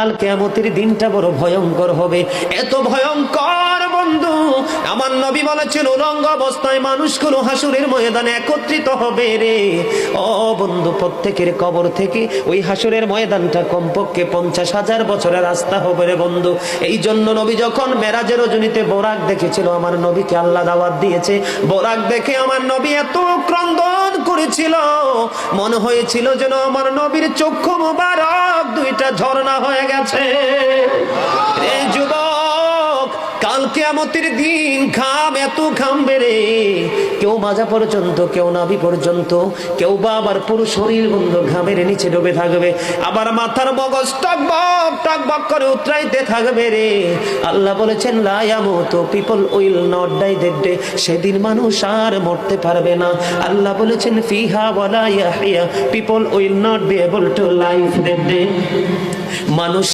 কাল কিয়ামতের দিনটা বড় ভয়ঙ্কর হবে, এত ভয়ঙ্কর বন্ধু। আমার নবী বলেছেন উলঙ্গ অবস্থায় মানুষগুলো হাসুরের ময়দানে একত্রিত হবে রে। ও বন্ধু, প্রত্যেকের কবর থেকে ওই হাসুরের ময়দানটা কমপক্ষে 50,000 বছরের রাস্তা হবে রে বন্ধু। এই জন্য নবী যখন মেরাজের রজনীতে বোরাক দেখেছিল, আমার নবীকে আল্লাহ দাওয়াত দিয়েছে, বোরাক দেখে আমার নবী এত ক্রন্দন করেছিল, মনে হয়েছিল যেন আমার নবীর চক্ষু মুবারক দুইটা ঝর্ণা হয়ে গেছে। এই যুবক, কাল কিয়ামতের দিন ঘাম এত ঘামবে রে, কেউ মাজা পর্যন্ত, কেউ নাভি পর্যন্ত, কেউ বা আবার পুরো শরীর বন্ধু ঘামের নিচে ডুবে থাকবে, আবার মাথার মগজ টকবক টকবক করে উতরাইতে থাকবে রে। আল্লাহ বলেছেন লা ইয়ামুতু, people will not die that day, সেদিন মানুষ আর মরতে পারবে না। আল্লাহ বলেছেন ফিহা ওয়ালা ইয়াহইয়া, people will not be able to live that day, মানুষ